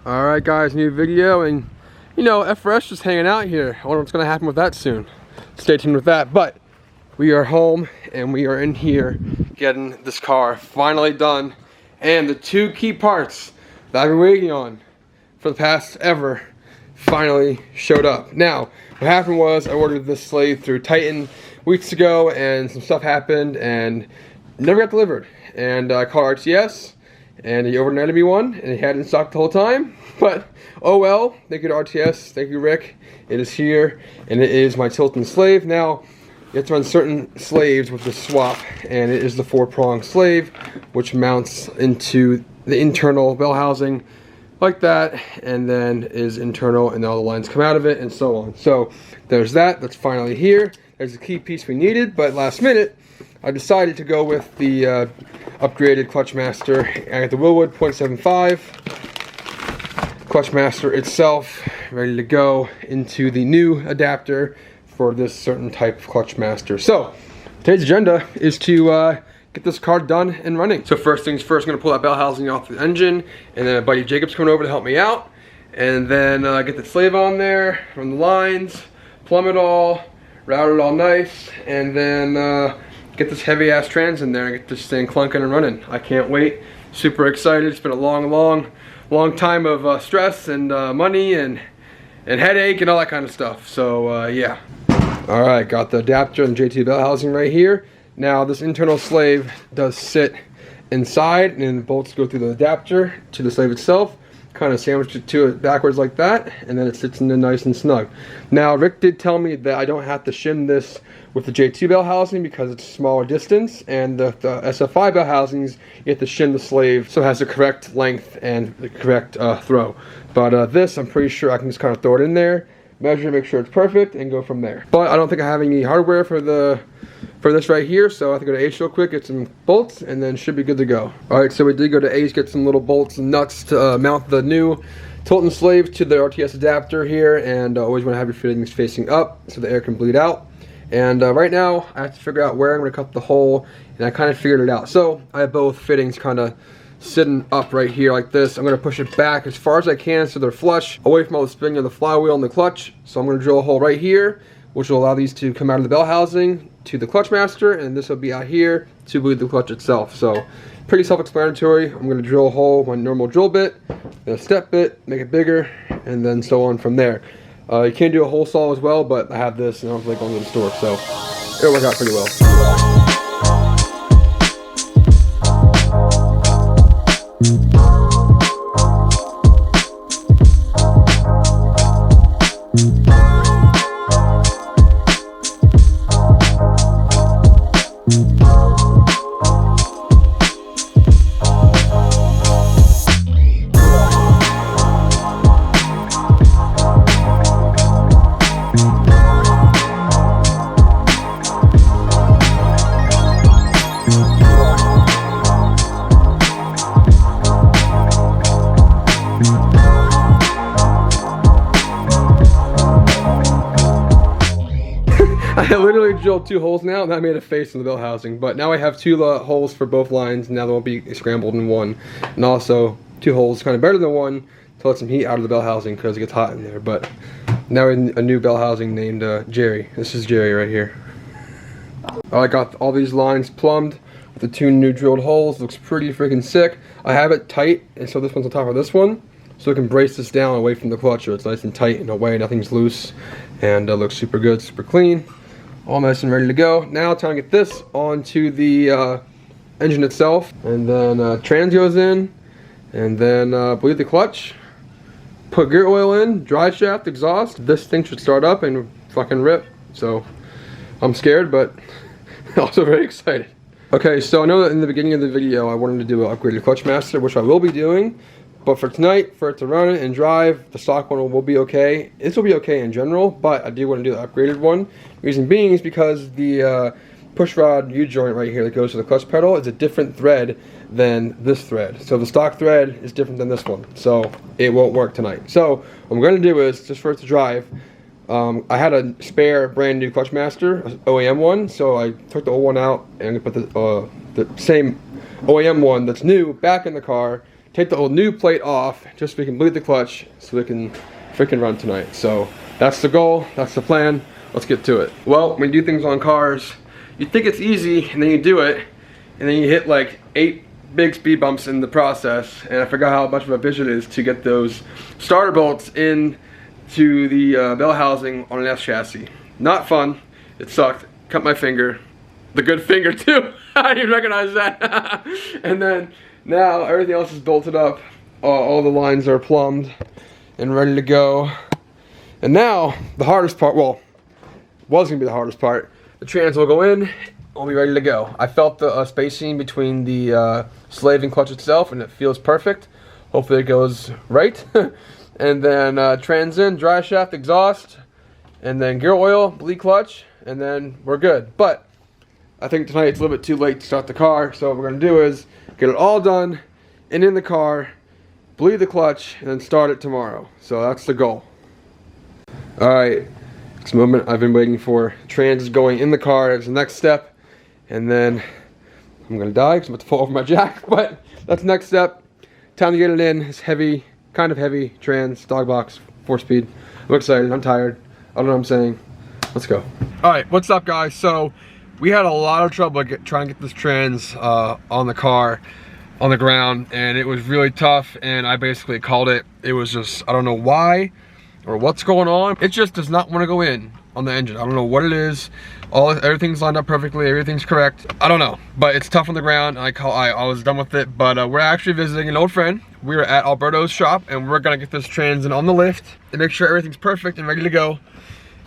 Alright guys, new video, and you know, FRS just hanging out here. I wonder what's gonna happen with that soon. Stay tuned with that. But we are home and we are in here getting this car finally done. And the two key parts that I've been waiting on for the past ever finally showed up. Now, what happened was I ordered this slave through Titan weeks ago and some stuff happened and never got delivered. And I called RTS. And he overnighted me one, and he had it in stock the whole time. But, oh well, thank you to RTS, thank you Rick. It is here, and it is my Tilton slave. Now, you have to run certain slaves with the swap, and it is the 4-prong slave, which mounts into the internal bell housing, like that, and then is internal, and all the lines come out of it, and so on. So, there's that, that's finally here. There's the key piece we needed, but last minute, I decided to go with the upgraded Clutchmaster. I got the Willwood 0.75 Clutchmaster itself, ready to go into the new adapter for this certain type of Clutchmaster. So, today's agenda is to get this car done and running. So first things first, I'm going to pull that bell housing off the engine, and then my buddy Jacob's coming over to help me out. And then get the slave on there, run the lines, plumb it all, route it all nice, and then get this heavy ass trans in there and get this thing clunking and running. I can't wait. Super excited. It's been a long time of stress and money and headache and all that kind of stuff. So yeah. All right, got the adapter and JT bell housing right here. Now this internal slave does sit inside, and then the bolts go through the adapter to the slave itself. Kind of sandwiched it to it backwards like that, and then it sits in there nice and snug. Now Rick did tell me that I don't have to shim this with the J2 bell housing because it's a smaller distance, and the SF5 bell housings, you have to shim the slave so it has the correct length and the correct throw. But this, I'm pretty sure I can just kind of throw it in there, measure, make sure it's perfect, and go from there. But I don't think I have any hardware for this right here, so I have to go to Ace real quick, get some bolts, and then should be good to go. Alright, so we did go to Ace, get some little bolts and nuts to mount the new Tilton slave to the RTS adapter here, and always want to have your fittings facing up so the air can bleed out. And right now, I have to figure out where I'm going to cut the hole, and I kind of figured it out. So, I have both fittings kind of sitting up right here like this. I'm going to push it back as far as I can so they're flush, away from all the spinning of the flywheel and the clutch. So I'm going to drill a hole right here, which will allow these to come out of the bell housing to the Clutchmaster, and this will be out here to bleed the clutch itself. So, pretty self-explanatory. I'm going to drill a hole with my normal drill bit, then a step bit, make it bigger, and then so on from there. You can do a hole saw as well, but I have this and I was like going to the store, so it'll work out pretty well. I literally drilled 2 holes now, and I made a face in the bell housing. But now I have 2 holes for both lines. Now they won't be scrambled in one. And also 2 holes, kind of better than one, to let some heat out of the bell housing because it gets hot in there. But now in a new bell housing named Jerry. This is Jerry right here. I got all these lines plumbed with the 2 new drilled holes. Looks pretty freaking sick. I have it tight, and so this one's on top of this one, so I can brace this down away from the clutch so it's nice and tight and away, nothing's loose, and looks super good, super clean. All nice and ready to go. Now time to get this onto the engine itself, and then trans goes in, and then bleed the clutch, put gear oil in, drive shaft, exhaust. This thing should start up and fucking rip. So I'm scared, but also very excited. Okay, so I know that in the beginning of the video I wanted to do an upgraded Clutchmaster, which I will be doing. But for tonight, for it to run and drive, the stock one will be okay. This will be okay in general, but I do want to do the upgraded one. Reason being is because the push rod U-joint right here that goes to the clutch pedal is a different thread than this thread. So the stock thread is different than this one. So it won't work tonight. So what I'm going to do is, just for it to drive, I had a spare brand new Clutchmaster, OEM one, so I took the old one out and put the same OEM one that's new back in the car, take the old new plate off just so we can bleed the clutch so we can freaking run tonight. So that's the goal, that's the plan. Let's get to it. Well, when you do things on cars, you think it's easy and then you do it and then you hit like 8 big speed bumps in the process, and I forgot how much of a bitch it is to get those starter bolts in to the bell housing on an S chassis. Not fun. It sucked. Cut my finger. The good finger too. I didn't even recognize that. And then now everything else is bolted up. All the lines are plumbed and ready to go. And now the hardest part, well, was gonna be the hardest part. The trans will go in. We'll be ready to go. I felt the spacing between the slave and clutch itself, and it feels perfect. Hopefully it goes right. And then trans in, dry shaft, exhaust, and then gear oil, bleed clutch, and then we're good. But I think tonight it's a little bit too late to start the car, so what we're gonna do is get it all done and in the car, bleed the clutch, and then start it tomorrow. So that's the goal. All right, this moment I've been waiting for. Trans is going in the car as the next step. And then I'm gonna die because I'm about to fall over my jack, but that's the next step. Time to get it in. It's heavy, kind of heavy, trans, Dogbox, 4-speed. I'm excited, I'm tired. I don't know what I'm saying. Let's go. All right, what's up guys? So we had a lot of trouble trying to get this trans on the car, on the ground, and it was really tough, and I basically called it. It was just, I don't know why or what's going on. It just does not want to go in on the engine. I don't know what it is. Everything's lined up perfectly, everything's correct. I don't know, but it's tough on the ground. I was done with it, but we're actually visiting an old friend. We were at Alberto's shop, and we're gonna get this trans in on the lift and make sure everything's perfect and ready to go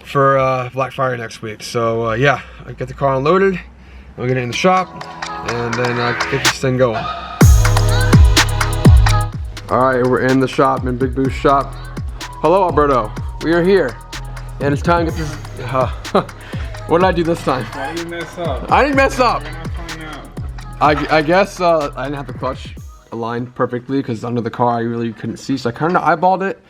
for Black Friday next week. So yeah, I get the car unloaded, we'll get it in the shop, and then get this thing going. All right, we're in the shop, in Big Boo's shop. Hello, Alberto. We are here, and it's time to get this. What did I do this time? Why did you mess up? I didn't mess up. You're not coming out. I guess I didn't have the clutch aligned perfectly because under the car I really couldn't see, so I kind of eyeballed it,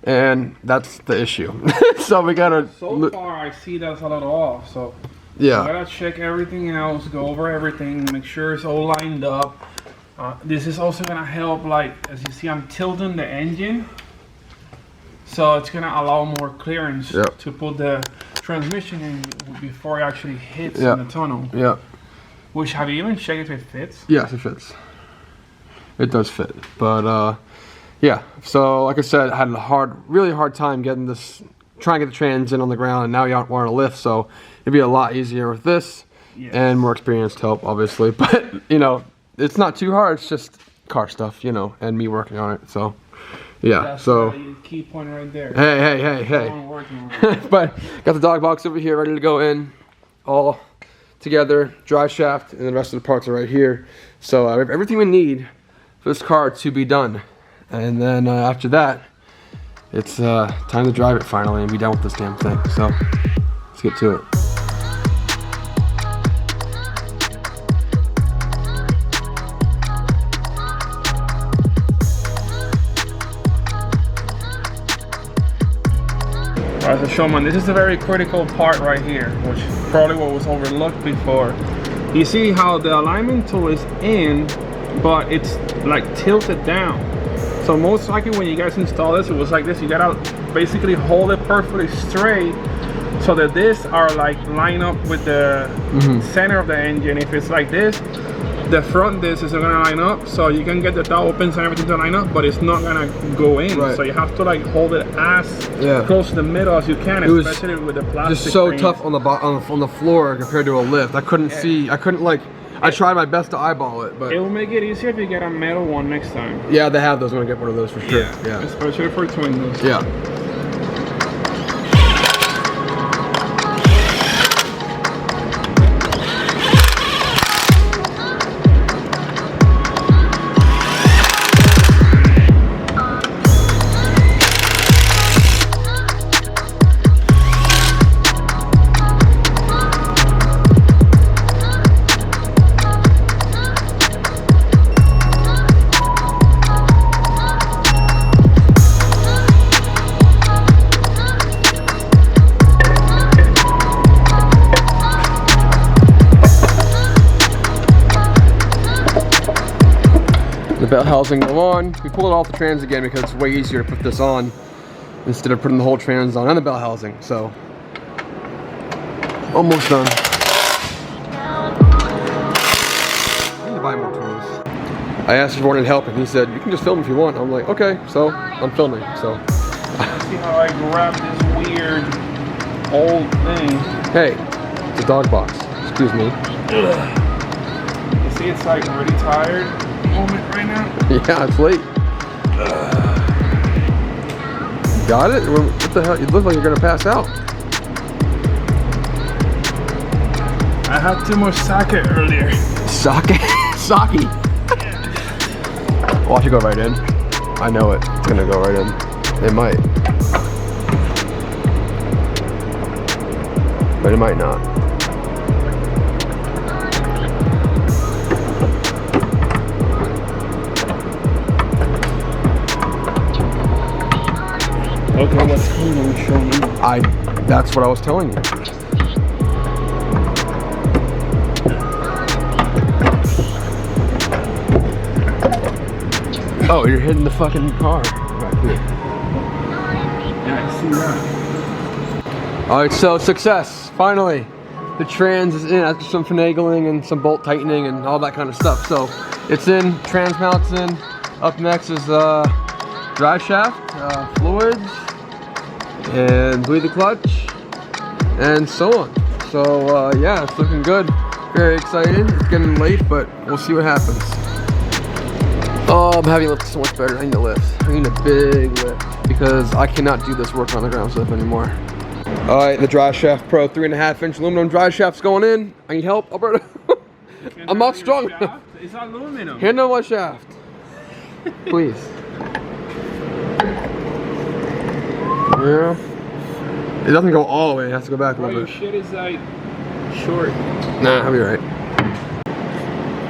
and that's the issue. So we gotta. So far, I see that's a little off. So yeah, you gotta check everything else, go over everything, make sure it's all lined up. This is also gonna help. Like as you see, I'm tilting the engine, so it's gonna allow more clearance to put the transmission in before it actually hits in the tunnel. Yeah. Which, have you even checked if it fits? Yes, it fits. It does fit. But yeah. So like I said, I had a really hard time getting this, trying to get the trans in on the ground, and now you aren't wanting to lift, so it'd be a lot easier with this, and more experienced help, obviously. But you know, it's not too hard. It's just car stuff, you know, and me working on it. So. Yeah, that's so the key point right there. Hey. But got the dog box over here ready to go in, all together, dry shaft, and the rest of the parts are right here. So we have everything we need for this car to be done. And then after that, it's time to drive it finally and be done with this damn thing. So let's get to it. Alright, so Shulman, this is a very critical part right here, which probably what was overlooked before. You see how the alignment tool is in, but it's like tilted down. So most likely when you guys install this, it was like this. You gotta basically hold it perfectly straight so that this are like line up with the center of the engine. If it's like this, the front disc is gonna line up, so you can get the top opens and everything to line up, but it's not gonna go in. So you have to like hold it as close to the middle as you can, especially with the plastic. Just so frames. tough on the floor compared to a lift. I couldn't see. I couldn't like. I tried my best to eyeball it, but it will make it easier if you get a metal one next time. Yeah, they have those. I'm gonna get one of those for sure. Yeah. Especially for twin wheels. Yeah. the belt housing go on. We pulled it off the trans again because it's way easier to put this on instead of putting the whole trans on and the belt housing. So, almost done. I need to buy more tools. I asked if he wanted help and he said, you can just film if you want. I'm like, okay, so I'm filming, so. See how I grabbed this weird old thing? Hey, it's a Dogbox, excuse me. You see it's like already tired moment right now? Yeah, it's late. Got it? What the hell? You look like you're gonna pass out. I had too much sake earlier. Sake? Sake? Watch it go right in. I know it. It's gonna go right in. It might. But it might not. Okay, what's going on, Shulman? That's what I was telling you. Oh, you're hitting the fucking car back here. Yeah, I see that. Alright, so success. Finally. The trans is in after some finagling and some bolt tightening and all that kind of stuff. So it's in, trans mount's in. Up next is drive shaft, fluids, and bleed the clutch, and so on. So yeah, it's looking good. Very excited. It's getting late, but we'll see what happens. Oh, I'm having lift so much better. I need a lift. I need a big lift because I cannot do this work on the ground stuff anymore. All right, the Drive Shaft Pro 3.5-inch aluminum drive shaft's going in. I need help, Alberto. I'm not strong enough. It's aluminum. Handle my shaft, please. Yeah. It doesn't go all the way. It has to go back a little bit. Your shit is like short. Nah, I'll be right.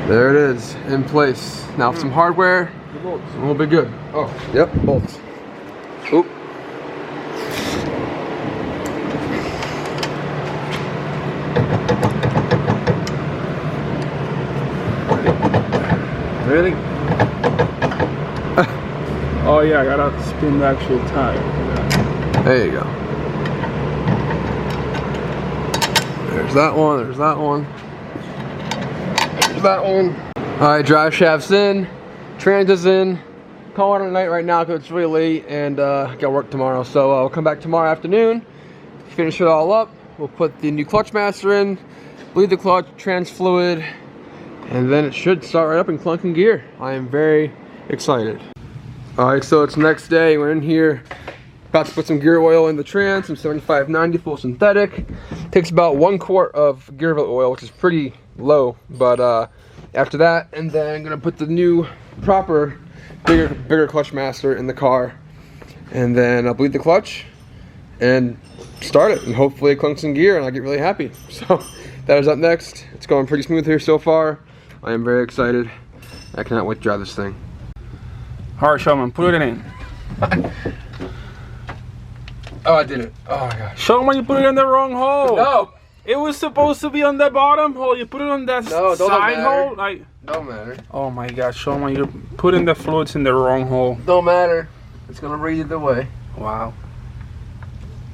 There it is, in place. Now some hardware, and we'll be good. Oh, yep, bolts. Oop. Really? Oh yeah, I gotta spin the actual tire. There you go. There's that one, there's that one. There's that one. Alright, drive shaft's in, trans is in. Call it a night right now because it's really late and got work tomorrow. So we'll come back tomorrow afternoon, finish it all up. We'll put the new clutch master in, bleed the clutch, trans fluid, and then it should start right up in Clunk and gear. I am very excited. Alright, so it's next day. We're in here, about to put some gear oil in the trans, some 75/90 full synthetic. Takes about 1 quart of gear oil, which is pretty low, but after that, and then I'm gonna put the new proper bigger clutch master in the car, and then I'll bleed the clutch and start it, and hopefully it clunks in gear and I'll get really happy. So that is up next. It's going pretty smooth here so far. I am very excited. I cannot wait to drive this thing. Alright, Shulman, put it in. Oh, I did it. Oh my gosh. Shulman, you put it in the wrong hole. No! It was supposed to be on the bottom hole. You put it on that side hole. Like, don't matter. oh my gosh, Shulman, you're putting the fluids in the wrong hole. Don't matter. It's gonna read either way. Wow.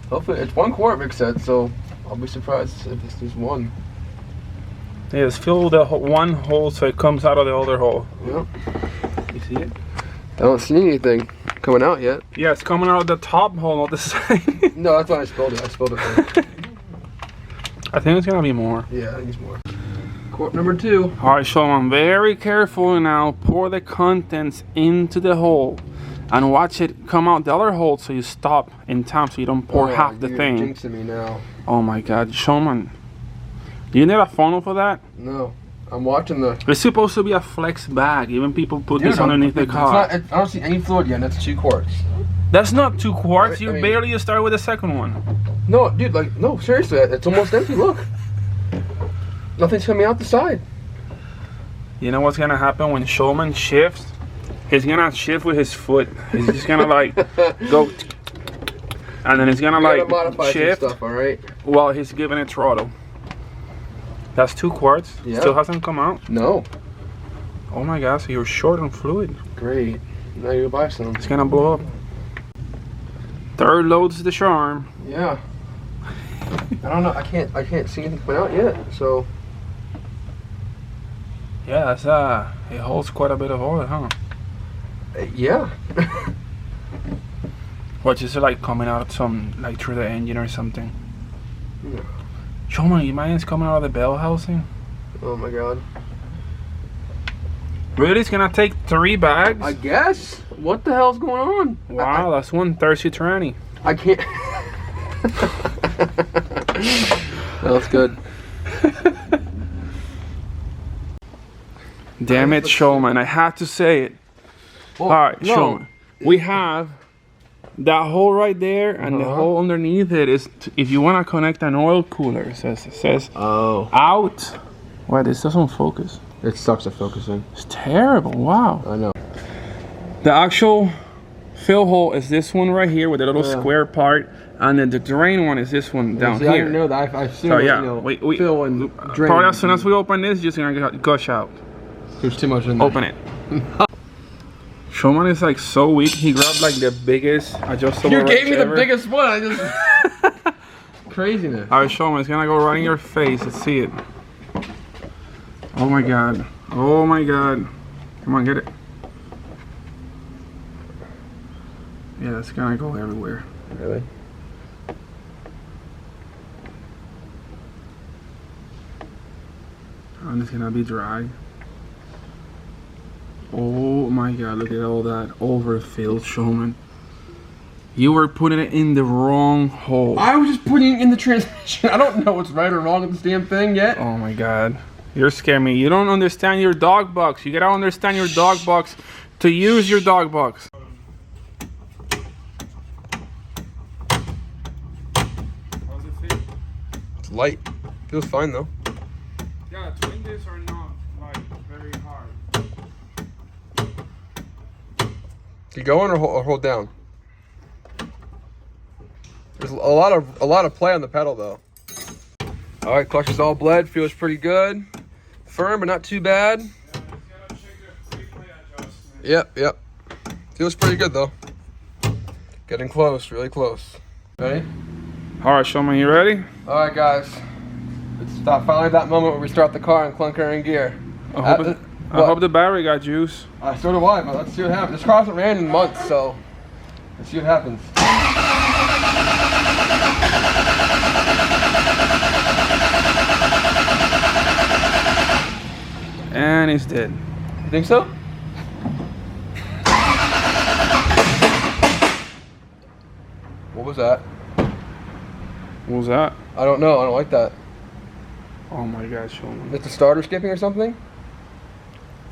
Hopefully, it's 1 quart, Rick said, so I'll be surprised if this is one. Yes, fill the one hole so it comes out of the other hole. Yep. You see it? I don't see anything coming out yet. Yeah, it's coming out of the top hole, not the side. No, that's why I spilled it. I spilled it first. I think it's gonna be more. Yeah, I think it's more. Quart number 2. Alright, Shulman, very careful now. Pour the contents into the hole and watch it come out the other hole so you stop in time so you don't pour half the thing. You're jinxing me now. Oh my god, Shulman. Do you need a funnel for that? No. I'm watching the... It's supposed to be a flex bag. Even people put this underneath the car. I don't see any fluid yet. That's 2 quarts. That's not 2 quarts. I You mean, barely start with the second one. No, dude, like, no, seriously. It's almost empty. Look. Nothing's coming out the side. You know what's gonna happen when Shulman shifts? He's gonna shift with his foot. He's just gonna like go, and then he's gonna like shift stuff, all right? while he's giving it throttle. That's 2 quarts. Yeah. Still hasn't come out. No. Oh my God, so you're short on fluid. Great. Now you buy some. It's gonna blow up. Third load's the charm. Yeah. I don't know. I can't see anything coming out yet. So. Yeah, that's it holds quite a bit of oil, huh? Yeah. What, is it like coming out some, like through the engine or something? Yeah. Shulman, you mind it's coming out of the bell housing? Oh my God. Really? It's gonna take 3 bags? I guess. What the hell's going on? Wow, that's one thirsty tranny. I can't. That's good. Damn it, Shulman. I had to say it. Well, Alright, no. Shulman. We have that hole right there, and the hole underneath it is, if you want to connect an oil cooler, it says Oh. out. Wait, this doesn't focus. It sucks at focusing. It's terrible. Wow. I know. The actual fill hole is this one right here with the little square part, and then the drain one is this one down See, I here. didn't know that. I assumed So yeah, you know, we fill and drain. probably as soon as we open this, it's just gonna gush out. There's too much in there. Open it. Shulman is like so weak. He grabbed like the biggest adjustable. You gave wrench me the ever. biggest one. I just craziness. Alright, Shulman, it's gonna go right in your face. Let's see it. Oh my God. Oh my God. Come on, get it. Yeah, it's gonna go everywhere. Really? And it's gonna be dry. Oh my God, look at all that overfilled, Shulman. You were putting it in the wrong hole. I was just putting it in the transmission. I don't know what's right or wrong with this damn thing yet. Oh my God. You're scaring me. You don't understand your dog box. You gotta understand your dog box to use your dog box. How's it feel? It's light. Feels fine though. Yeah, twin discs are not like very hard. Keep going or hold down. There's a lot of play on the pedal though. All right, clutch is all bled. Feels pretty good. Firm, but not too bad. Yeah, just gotta check the three-play adjustment. Yep. Feels pretty good though. Getting close, really close. Ready? All right, Shulman, you ready? All right, guys. It's finally that moment where we start the car and Clunk are in gear. I hope the battery got juice. So do I, but let's see what happens. This car hasn't ran in months, so let's see what happens. And he's dead. You think so? What was that? What was that? I don't know. I don't like that. Oh my God, Shulman. It's the starter skipping or something?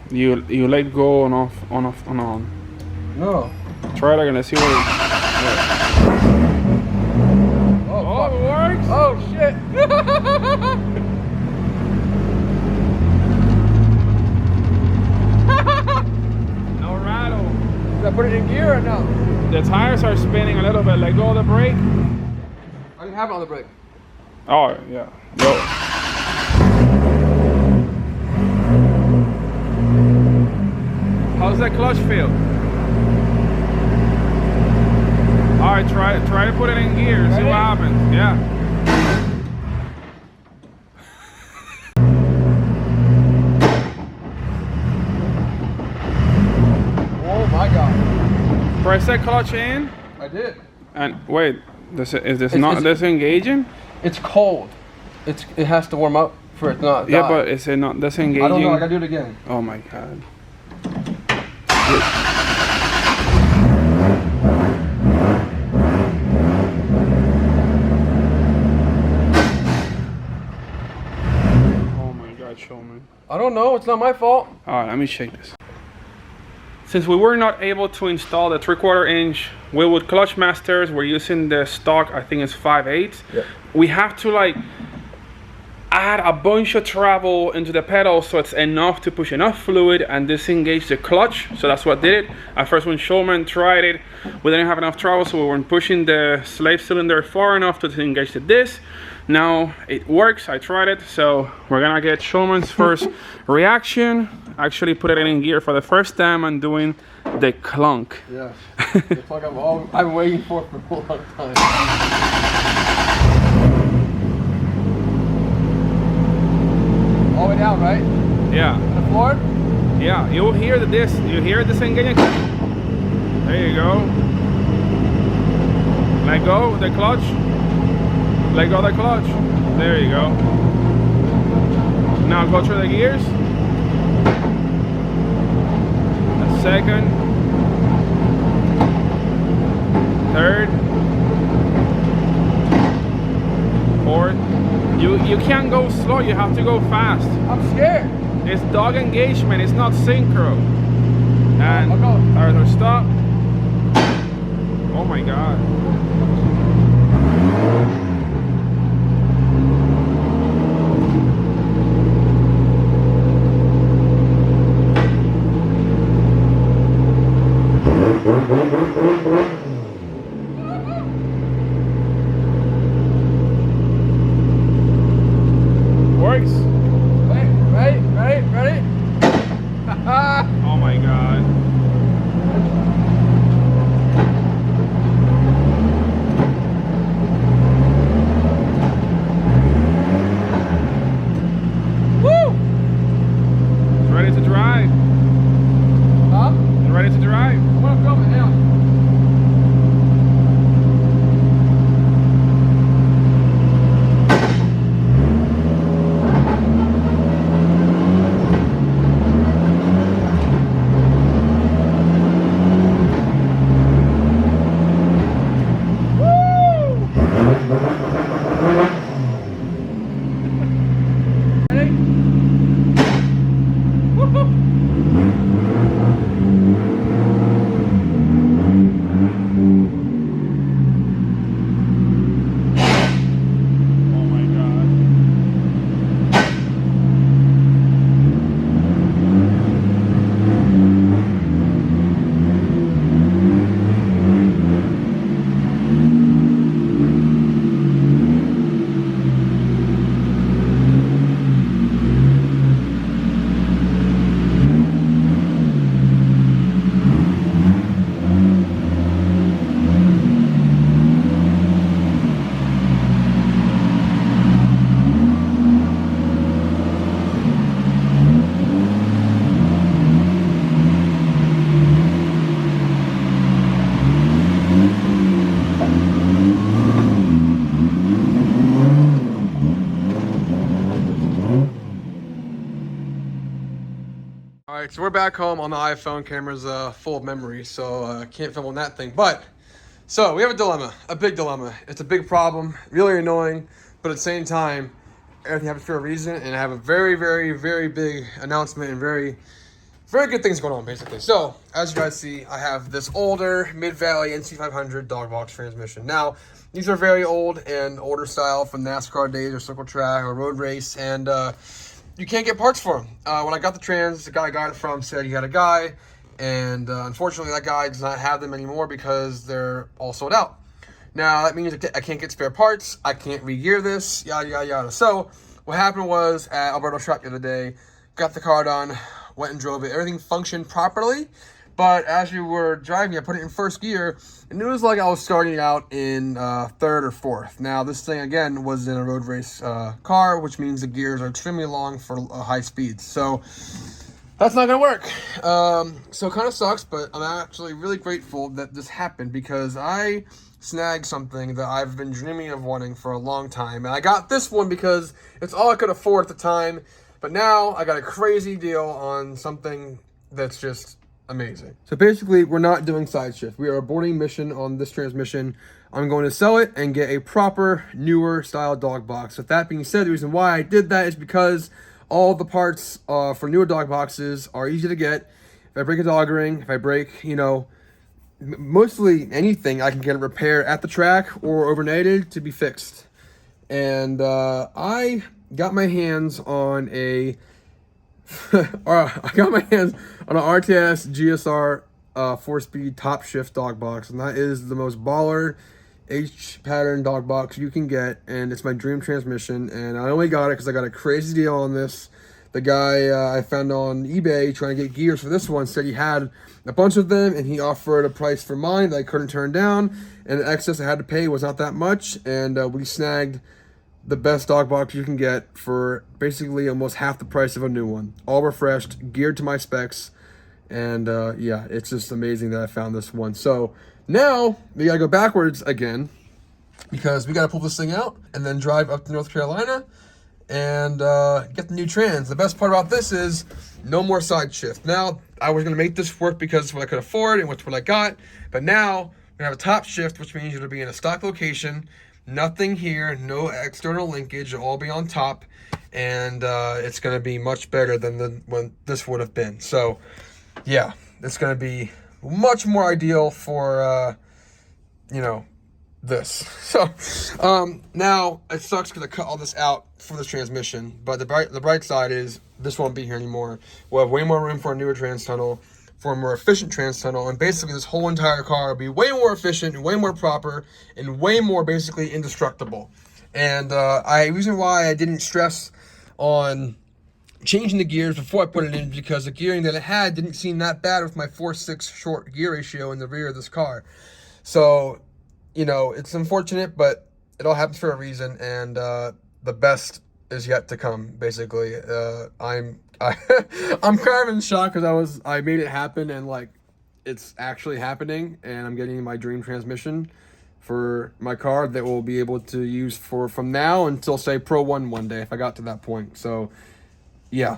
You let go on off, on off, on on. No. Try it again. Let's see what it. Oh, Oh, it works. oh shit! No rattle. Did I put it in gear or no? The tires are spinning a little bit. Let go of the brake. I didn't have it on the brake. Oh yeah. Yo. How's that clutch feel? All right, try to put it in gear. See what happens. Yeah. Oh my god. Press that clutch in. I did. And wait, is this not disengaging? It's cold. It has to warm up for it to not Yeah, die. but is it not disengaging? I don't know. I gotta do it again. Oh my God. Oh my God, Shulman. I don't know. It's not my fault. All right, let me shake this. Since we were not able to install the 3/4 inch Willwood clutch masters, we're using the stock, I think it's 5/8. Yep. We have to like add a bunch of travel into the pedal so it's enough to push enough fluid and disengage the clutch. So that's what did it. At first when Shulman tried it, we didn't have enough travel, so we weren't pushing the slave cylinder far enough to disengage the disc. Now it works, I tried it, so we're gonna get Shulman's first reaction. Actually put it in gear for the first time and doing the clunk. Yeah, the clunk I'm waiting for a long time. All the way down, right? Yeah. On the floor? Yeah, you'll hear the disc. You hear this engaging? There you go. Let go the clutch. Let go the clutch. There you go. Now go through the gears. A second. Third. Fourth. You can't go slow, you have to go fast. I'm scared. It's dog engagement, it's not synchro. And I'll go. stop. Oh my god. Works. Ready? Oh my god. Woo! It's ready to drive. Huh? It's ready to drive. I'm gonna film it now. Oh my god. Alright, so we're back home on the iPhone. Camera's full of memory, so can't film on that thing. But, so we have a dilemma, a big dilemma. It's a big problem, really annoying, but at the same time, everything happens for a reason, and I have a very, very, very big announcement and very good things going on, basically. So, as you guys see, I have this older Mid-Valley NC500 Dogbox transmission. Now, these are very old and older style from NASCAR days or Circle Track or Road Race, and you can't get parts for them. When I got the trans, the guy I got it from said he had a guy, and unfortunately that guy does not have them anymore because they're all sold out. Now, that means I can't get spare parts, I can't re-gear this, yada, yada, yada. So, what happened was, at Alberto's shop the other day, got the car done, went and drove it. Everything functioned properly, but as we were driving, I put it in first gear, and it was like I was starting out in third or fourth. Now, this thing, again, was in a road race car, which means the gears are extremely long for high speeds. So, that's not going to work. So, it kind of sucks, but I'm actually really grateful that this happened because I snagged something that I've been dreaming of wanting for a long time. And I got this one because it's all I could afford at the time. But now I got a crazy deal on something that's just amazing. So basically, we're not doing side shift. We are aborting mission on this transmission. I'm going to sell it and get a proper, newer style dog box. With that being said, the reason why I did that is because all the parts for newer dog boxes are easy to get. If I break a dog ring, if I break, mostly anything, I can get it repaired at the track or overnighted to be fixed. And I got my hands on a I got my hands on an RTS GSR 4-speed top shift dog box, and that is the most baller H pattern dog box you can get, and it's my dream transmission. And I only got it because I got a crazy deal on this. The guy I found on eBay trying to get gears for this one said he had a bunch of them, and he offered a price for mine that I couldn't turn down, and the excess I had to pay was not that much, and we snagged the best dog box you can get for basically almost half the price of a new one. All refreshed, geared to my specs, and yeah, it's just amazing that I found this one. So now we gotta go backwards again because we gotta pull this thing out and then drive up to North Carolina and get the new trans. The best part about this is no more side shift. Now, I was gonna make this work because it's what I could afford and it's what I got, but now we're gonna have a top shift, which means it'll be in a stock location, nothing here, no external linkage, it'll all be on top, and it's gonna be much better than when this would have been. So, yeah, it's gonna be much more ideal for, you know, this. So now it sucks because I cut all this out for this transmission, but the bright side is this won't be here anymore. We'll have way more room for a newer trans tunnel, for a more efficient trans tunnel, and basically this whole entire car will be way more efficient and way more proper and way more basically indestructible. And reason why I didn't stress on changing the gears before I put it in because the gearing that it had didn't seem that bad with my 4/6 short gear ratio in the rear of this car. So, you know, it's unfortunate, but it all happens for a reason, and the best is yet to come. Basically, I'm kind of in shock because I made it happen, and like it's actually happening, and I'm getting my dream transmission for my car that we'll be able to use from now until say Pro 1 one day if I got to that point. So yeah,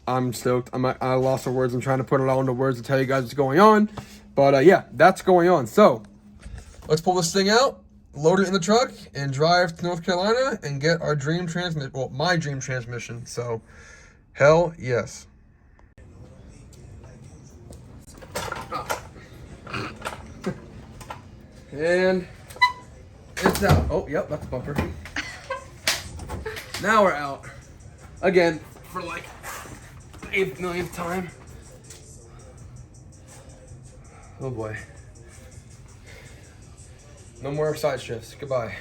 I'm stoked. I lost the words. I'm trying to put it all into words to tell you guys what's going on, but yeah, that's going on. So let's pull this thing out, load it in the truck, and drive to North Carolina and get our dream transmission. Well, my dream transmission. So, hell yes. And it's out. Oh, yep, that's a bumper. Now we're out. Again, for like the 8th millionth time. Oh boy. No more side shifts. Goodbye.